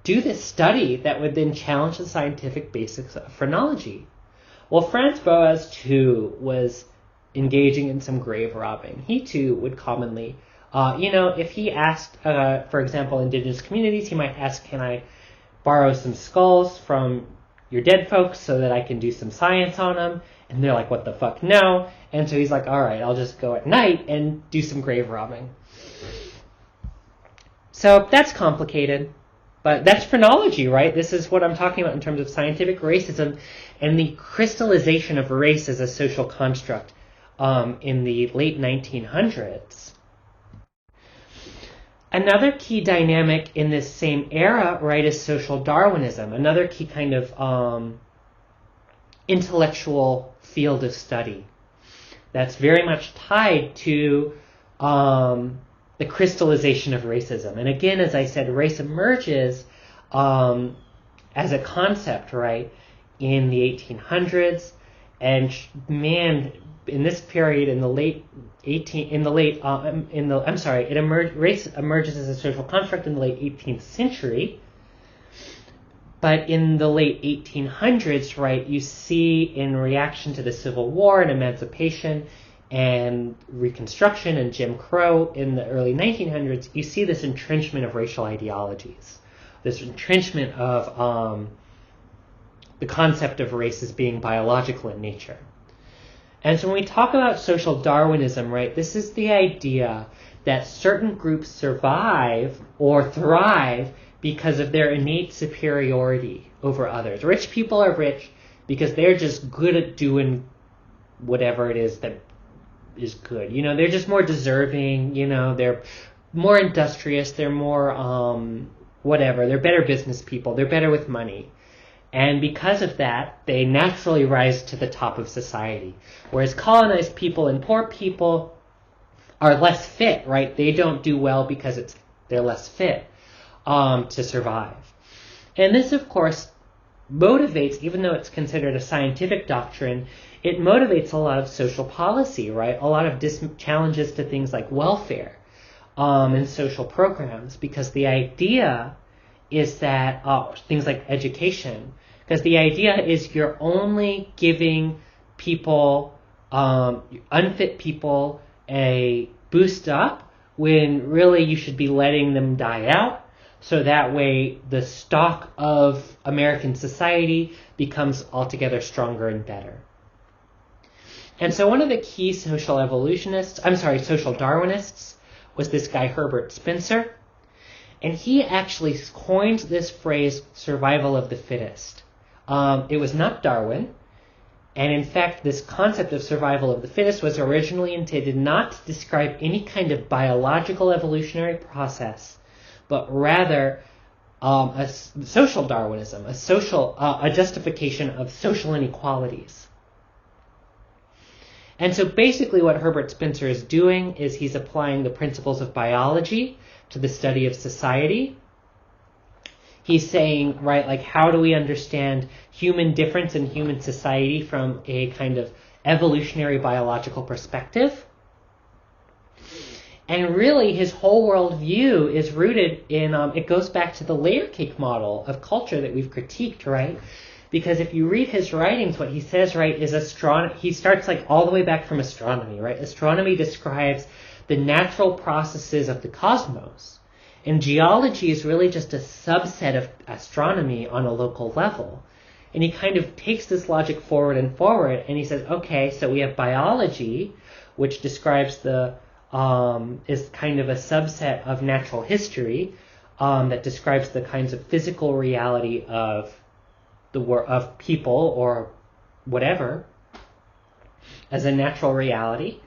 [SPEAKER 1] do this study that would then challenge the scientific basics of phrenology? Well, Franz Boas too was engaging in some grave robbing. He too would commonly, if he asked, for example, indigenous communities, he might ask, can I borrow some skulls from your dead folks so that I can do some science on them? And they're like, what the fuck, no. And so he's like, all right, I'll just go at night and do some grave robbing. So that's complicated, but that's phrenology, right? This is what I'm talking about in terms of scientific racism and the crystallization of race as a social construct in the late 1900s. Another key dynamic in this same era, right, is social Darwinism. Another key kind of intellectual field of study that's very much tied to the crystallization of racism. And again, as I said, race emerges as a concept, right, in the 1800s. And man, in this period, race emerges as a social construct in the late 18th century. But in the late 1800s, right, you see in reaction to the Civil War and emancipation and Reconstruction and Jim Crow in the early 1900s, you see this entrenchment of racial ideologies, this entrenchment of the concept of race as being biological in nature. And so when we talk about social Darwinism, right, this is the idea that certain groups survive or thrive because of their innate superiority over others. Rich people are rich because they're just good at doing whatever it is that is good. You know, they're just more deserving, you know, they're more industrious, they're more whatever, they're better business people, they're better with money. And because of that, they naturally rise to the top of society. Whereas colonized people and poor people are less fit, right? They don't do well because they're less fit to survive. And this, of course, motivates, even though it's considered a scientific doctrine, it motivates a lot of social policy, right? A lot of challenges to things like welfare and social programs, because the idea is that, things like education, because the idea is you're only giving people, unfit people, a boost up when really you should be letting them die out. So that way the stock of American society becomes altogether stronger and better. And so one of the key social Darwinists was this guy Herbert Spencer. And he actually coined this phrase, survival of the fittest. It was not Darwin. And in fact, this concept of survival of the fittest was originally intended not to describe any kind of biological evolutionary process, but rather a social Darwinism, a justification of social inequalities. And so basically what Herbert Spencer is doing is he's applying the principles of biology to the study of society. He's saying, right, like how do we understand human difference in human society from a kind of evolutionary biological perspective? And really, his whole worldview is rooted in, it goes back to the layer cake model of culture that we've critiqued, right? Because if you read his writings, what he says, right, is he starts like all the way back from astronomy, right? Astronomy describes the natural processes of the cosmos. And geology is really just a subset of astronomy on a local level. And he kind of takes this logic forward, and he says, okay, so we have biology, which describes is kind of a subset of natural history, that describes the kinds of physical reality of of people or whatever as a natural reality.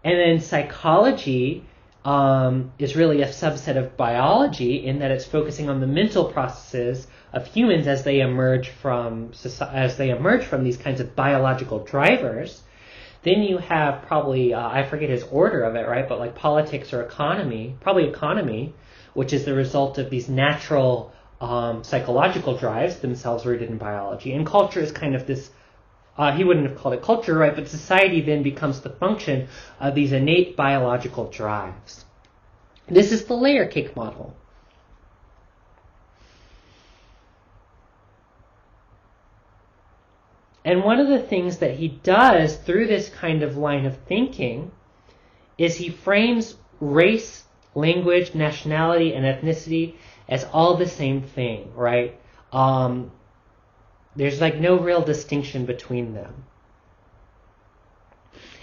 [SPEAKER 1] And then psychology is really a subset of biology in that it's focusing on the mental processes of humans as they emerge from these kinds of biological drivers. Then you have probably, I forget his order of it, right? But like politics or economy, probably economy, which is the result of these natural psychological drives themselves rooted in biology. And culture is kind of this, he wouldn't have called it culture, right? But society then becomes the function of these innate biological drives. This is the layer cake model. And one of the things that he does through this kind of line of thinking is he frames race, language, nationality, and ethnicity as all the same thing, right? There's like no real distinction between them.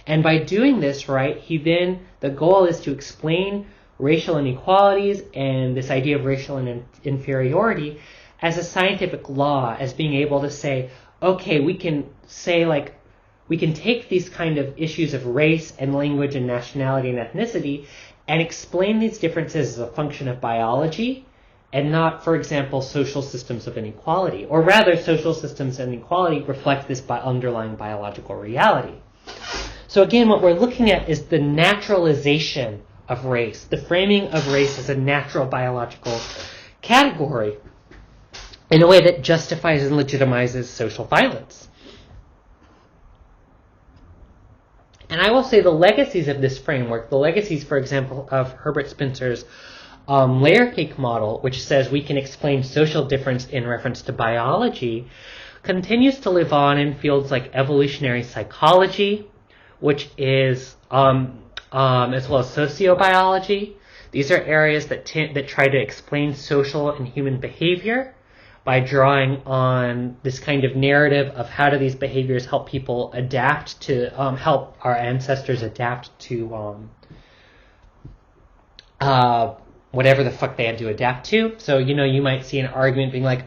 [SPEAKER 1] And by doing this, right, the goal is to explain racial inequalities and this idea of racial inferiority as a scientific law, as being able to say, okay, we can take these kind of issues of race and language and nationality and ethnicity and explain these differences as a function of biology and not, for example, social systems of inequality. Or rather, social systems of inequality reflect this underlying biological reality. So again, what we're looking at is the naturalization of race, the framing of race as a natural biological category in a way that justifies and legitimizes social violence. And I will say the legacies of this framework, the legacies, for example, of Herbert Spencer's layer cake model, which says we can explain social difference in reference to biology, continues to live on in fields like evolutionary psychology, which is as well as sociobiology. These are areas that try to explain social and human behavior by drawing on this kind of narrative of how do these behaviors help people adapt to, help our ancestors adapt to whatever the fuck they had to adapt to. So, you might see an argument being like,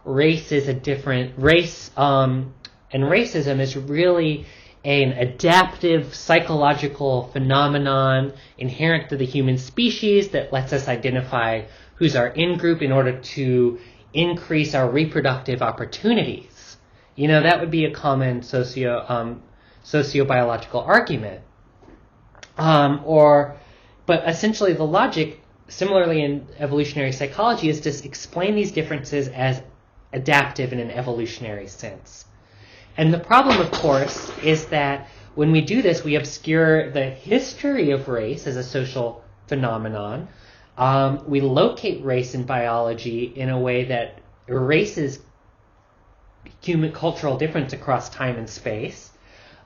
[SPEAKER 1] race is a different race, and racism is really an adaptive psychological phenomenon inherent to the human species that lets us identify who's our in-group in order to increase our reproductive opportunities. That would be a common sociobiological argument. But essentially the logic, similarly in evolutionary psychology, is to explain these differences as adaptive in an evolutionary sense. And the problem, of course, is that when we do this, we obscure the history of race as a social phenomenon. We locate race in biology in a way that erases human cultural difference across time and space.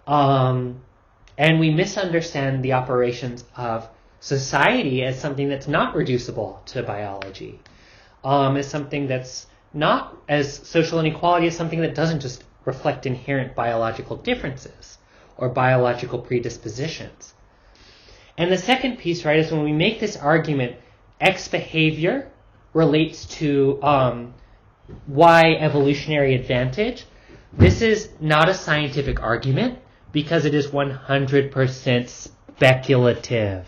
[SPEAKER 1] And we misunderstand the operations of society as something that's not reducible to biology, as something that's not, as social inequality is something that doesn't just reflect inherent biological differences or biological predispositions. And the second piece, right, is when we make this argument, X behavior relates to Y evolutionary advantage. This is not a scientific argument because it is 100% speculative.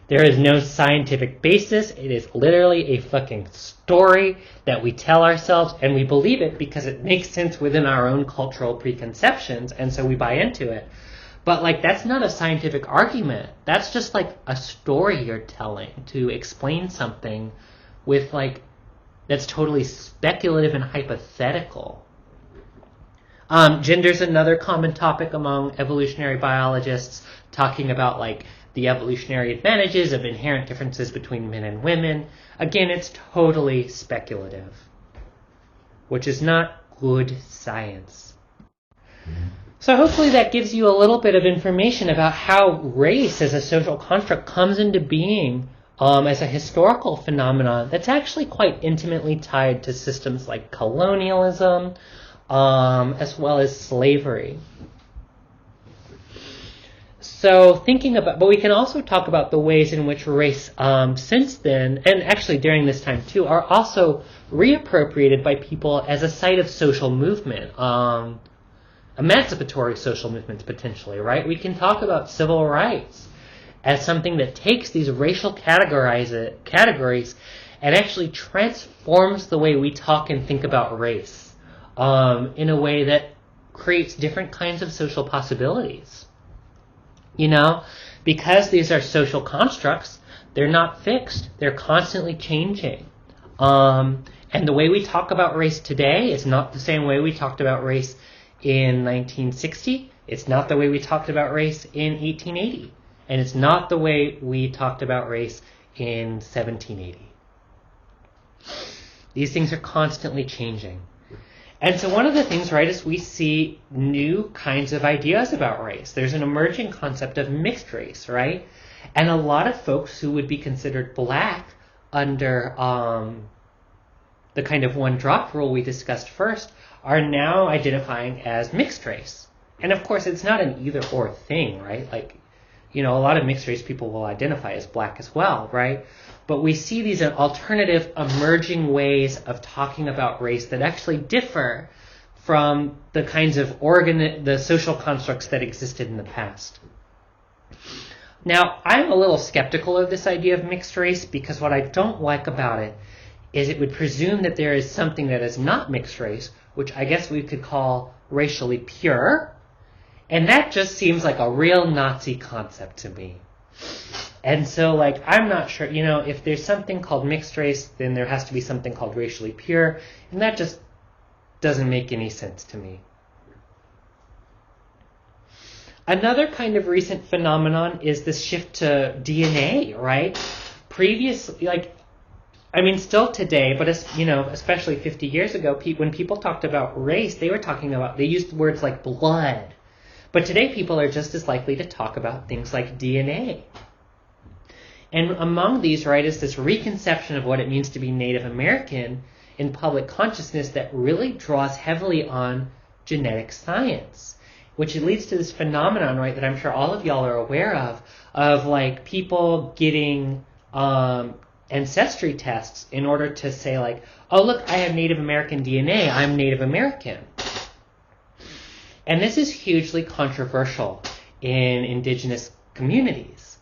[SPEAKER 1] There is no scientific basis. It is literally a fucking story that we tell ourselves, and we believe it because it makes sense within our own cultural preconceptions, and so we buy into it. But that's not a scientific argument. That's just a story you're telling to explain something with that's totally speculative and hypothetical. Gender's another common topic among evolutionary biologists, talking about the evolutionary advantages of inherent differences between men and women. Again, it's totally speculative, which is not good science. So hopefully that gives you a little bit of information about how race as a social construct comes into being as a historical phenomenon that's actually quite intimately tied to systems like colonialism, as well as slavery. So but we can also talk about the ways in which race since then, and actually during this time too, are also reappropriated by people as a site of social movement, emancipatory social movements potentially, right? We can talk about civil rights as something that takes these racial categories and actually transforms the way we talk and think about race in a way that creates different kinds of social possibilities. Because these are social constructs, they're not fixed. They're constantly changing. And the way we talk about race today is not the same way we talked about race in 1960. It's not the way we talked about race in 1880. And it's not the way we talked about race in 1780. These things are constantly changing. And so one of the things, right, is we see new kinds of ideas about race. There's an emerging concept of mixed race, right? And a lot of folks who would be considered black under the kind of one-drop rule we discussed first are now identifying as mixed race. And of course, it's not an either-or thing, right? A lot of mixed race people will identify as black as well, right? But we see these alternative emerging ways of talking about race that actually differ from the kinds of the social constructs that existed in the past. Now, I'm a little skeptical of this idea of mixed race because what I don't like about it is it would presume that there is something that is not mixed race, which I guess we could call racially pure. And that just seems like a real Nazi concept to me. And so, I'm not sure, if there's something called mixed race, then there has to be something called racially pure, and that just doesn't make any sense to me. Another kind of recent phenomenon is this shift to DNA, right? Previously, still today, but especially 50 years ago, when people talked about race, they used words like blood. But today people are just as likely to talk about things like DNA. And among these, right, is this reconception of what it means to be Native American in public consciousness that really draws heavily on genetic science, which leads to this phenomenon, right, that I'm sure all of y'all are aware of people getting ancestry tests in order to say oh, look, I have Native American DNA, I'm Native American. And this is hugely controversial in indigenous communities.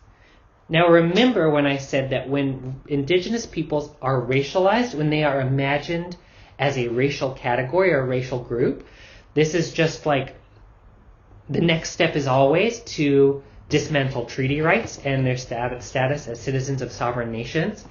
[SPEAKER 1] Now remember when I said that when indigenous peoples are racialized, when they are imagined as a racial category or a racial group, this is just the next step is always to dismantle treaty rights and their status as citizens of sovereign nations.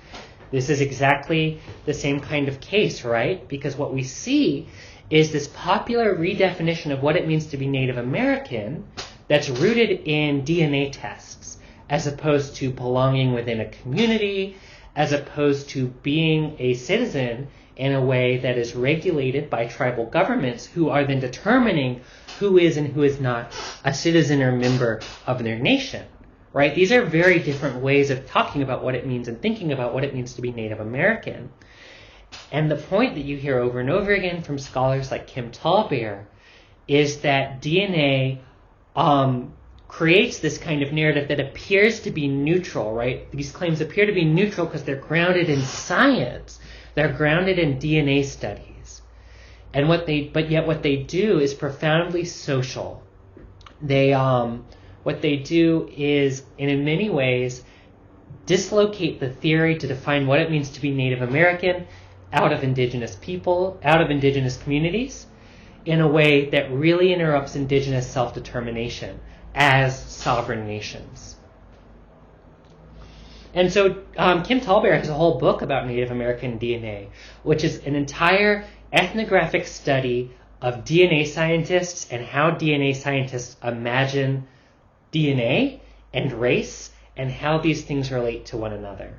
[SPEAKER 1] This is exactly the same kind of case, right? Because what we see is this popular redefinition of what it means to be Native American that's rooted in DNA tests, as opposed to belonging within a community, as opposed to being a citizen in a way that is regulated by tribal governments who are then determining who is and who is not a citizen or member of their nation, right? These are very different ways of talking about what it means and thinking about what it means to be Native American. And the point that you hear over and over again from scholars like Kim Tallbear is that DNA creates this kind of narrative that appears to be neutral, right? These claims appear to be neutral because they're grounded in science. They're grounded in DNA studies. And but yet what they do is profoundly social. What they do is, in many ways, dislocate the theory to define what it means to be Native American out of indigenous people, out of indigenous communities, in a way that really interrupts indigenous self-determination as sovereign nations. And so Kim Tallbear has a whole book about Native American DNA, which is an entire ethnographic study of DNA scientists and how DNA scientists imagine DNA and race and how these things relate to one another.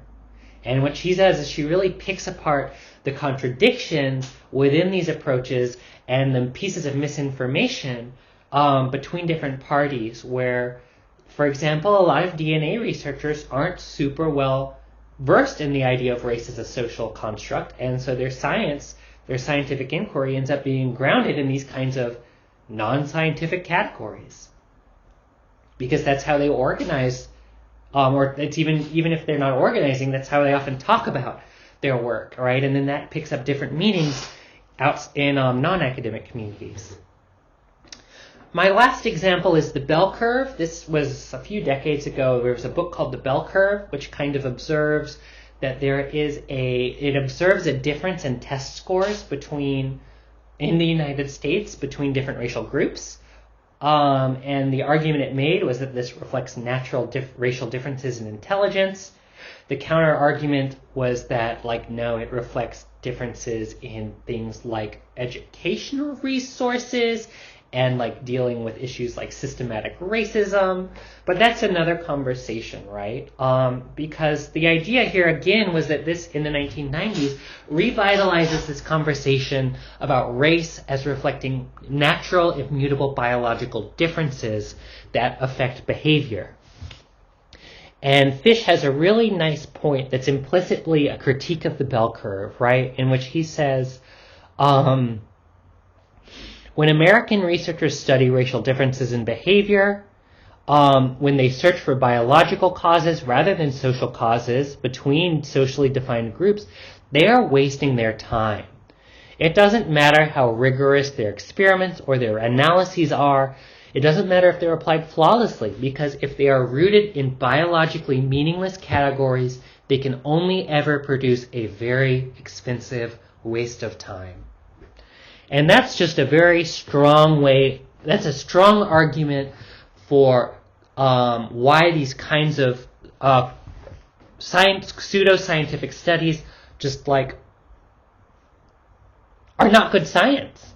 [SPEAKER 1] And what she does is she really picks apart the contradictions within these approaches and the pieces of misinformation between different parties where, for example, a lot of DNA researchers aren't super well versed in the idea of race as a social construct, and so their scientific inquiry ends up being grounded in these kinds of non-scientific categories. Because that's how they organize, or it's even if they're not organizing, that's how they often talk about their work, right? And then that picks up different meanings out in non-academic communities. My last example is the bell curve. This was a few decades ago. There was a book called The Bell Curve, which kind of observes that it observes a difference in test scores in the United States between different racial groups. And the argument it made was that this reflects natural racial differences in intelligence. The counter argument was that, no, it reflects differences in things like educational resources and dealing with issues like systematic racism. But that's another conversation, right? Because the idea here again was that this, in the 1990s, revitalizes this conversation about race as reflecting natural, immutable biological differences that affect behavior. And Fish has a really nice point that's implicitly a critique of the bell curve, right? In which he says, when American researchers study racial differences in behavior, when they search for biological causes rather than social causes between socially defined groups, they are wasting their time. It doesn't matter how rigorous their experiments or their analyses are. It doesn't matter if they're applied flawlessly, because if they are rooted in biologically meaningless categories, they can only ever produce a very expensive waste of time. And that's just a very strong that's a strong argument for why these kinds of pseudo-scientific studies are not good science.